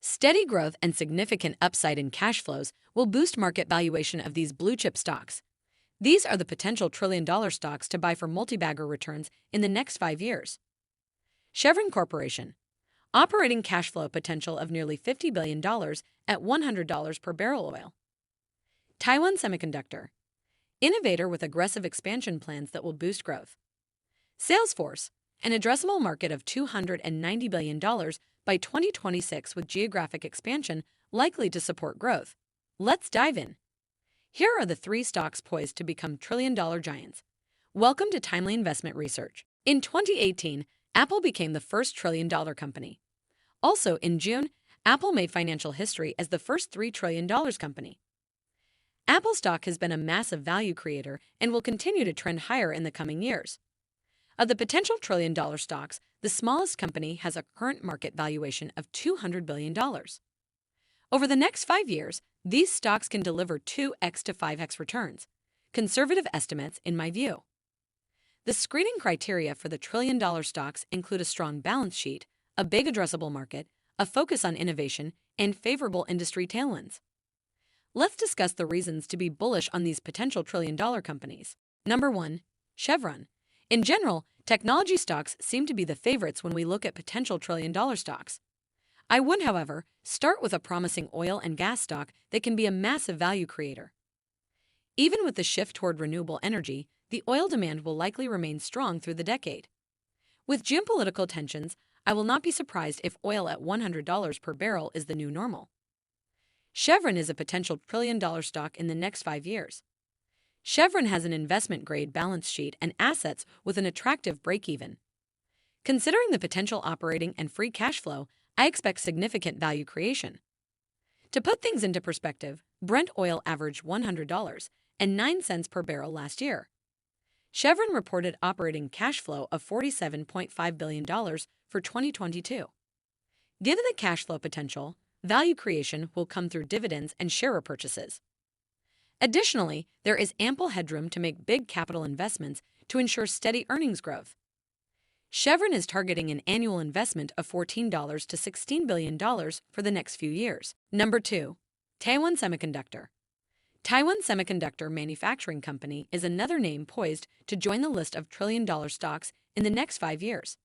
Steady growth and significant upside in cash flows will boost market valuation of these blue-chip stocks. These are the potential trillion-dollar stocks to buy for multi-bagger returns in the next 5 years. Chevron Corporation. Operating cash flow potential of nearly $50 billion at $100 per barrel oil. Taiwan Semiconductor. Innovator with aggressive expansion plans that will boost growth. Salesforce. An addressable market of $290 billion by 2026 with geographic expansion likely to support growth. Let's dive in. Here are the 3 stocks poised to become trillion-dollar giants. Welcome to Timely Investment Research. In 2018, Apple became the first trillion-dollar company. Also, in June, Apple made financial history as the first $3 trillion company. Apple stock has been a massive value creator and will continue to trend higher in the coming years. Of the potential trillion-dollar stocks, the smallest company has a current market valuation of $200 billion. Over the next 5 years, these stocks can deliver 2x to 5x returns. Conservative estimates, in my view. The screening criteria for the trillion-dollar stocks include a strong balance sheet, a big addressable market, a focus on innovation, and favorable industry tailwinds. Let's discuss the reasons to be bullish on these potential trillion-dollar companies. Number 1. Chevron. In general, technology stocks seem to be the favorites when we look at potential trillion-dollar stocks. I would, however, start with a promising oil and gas stock that can be a massive value creator. Even with the shift toward renewable energy, the oil demand will likely remain strong through the decade. With geopolitical tensions, I will not be surprised if oil at $100 per barrel is the new normal. Chevron is a potential trillion-dollar stock in the next 5 years. Chevron has an investment-grade balance sheet and assets with an attractive break-even. Considering the potential operating and free cash flow, I expect significant value creation. To put things into perspective, Brent oil averaged $100.09 per barrel last year. Chevron reported operating cash flow of $47.5 billion for 2022. Given the cash flow potential, value creation will come through dividends and share repurchases. Additionally, there is ample headroom to make big capital investments to ensure steady earnings growth. Chevron is targeting an annual investment of $14 to $16 billion for the next few years. Number 2. Taiwan Semiconductor. Taiwan Semiconductor Manufacturing Company is another name poised to join the list of trillion-dollar stocks in the next 5 years.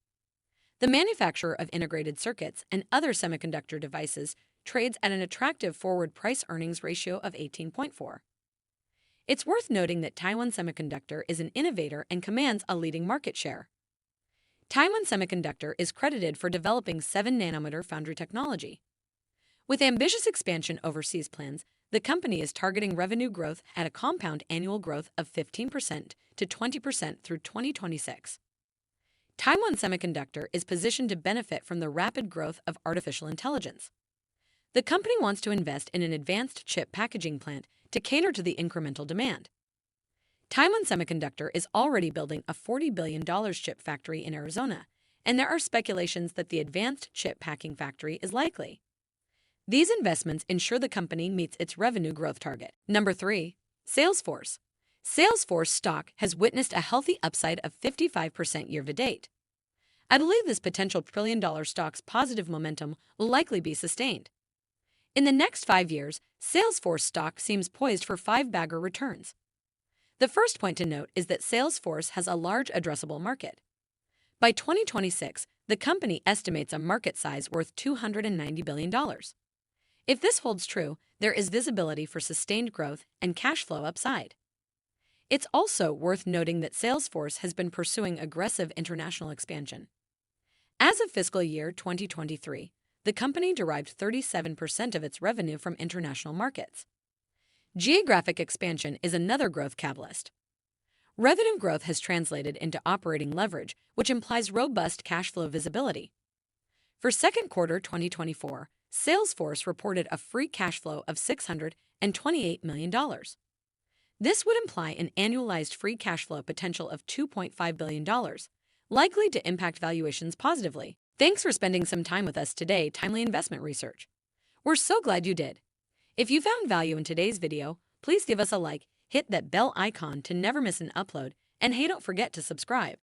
The manufacturer of integrated circuits and other semiconductor devices trades at an attractive forward price-earnings ratio of 18.4. It's worth noting that Taiwan Semiconductor is an innovator and commands a leading market share. Taiwan Semiconductor is credited for developing 7-nanometer foundry technology. With ambitious expansion overseas plans, the company is targeting revenue growth at a compound annual growth of 15% to 20% through 2026. Taiwan Semiconductor is positioned to benefit from the rapid growth of artificial intelligence. The company wants to invest in an advanced chip packaging plant to cater to the incremental demand. Taiwan Semiconductor is already building a $40 billion chip factory in Arizona, and there are speculations that the advanced chip packing factory is likely. These investments ensure the company meets its revenue growth target. Number 3. Salesforce. Salesforce stock has witnessed a healthy upside of 55% year-to-date. I believe this potential trillion-dollar stock's positive momentum will likely be sustained. In the next 5 years, Salesforce stock seems poised for 5-bagger returns. The first point to note is that Salesforce has a large addressable market. By 2026, the company estimates a market size worth $290 billion. If this holds true, there is visibility for sustained growth and cash flow upside. It's also worth noting that Salesforce has been pursuing aggressive international expansion. As of fiscal year 2023, the company derived 37% of its revenue from international markets. Geographic expansion is another growth catalyst. Revenue growth has translated into operating leverage, which implies robust cash flow visibility. For second quarter 2024, Salesforce reported a free cash flow of $628 million. This would imply an annualized free cash flow potential of $2.5 billion, likely to impact valuations positively. Thanks for spending some time with us today, Timely Investment Research. We're so glad you did. If you found value in today's video, please give us a like, hit that bell icon to never miss an upload, and hey, don't forget to subscribe.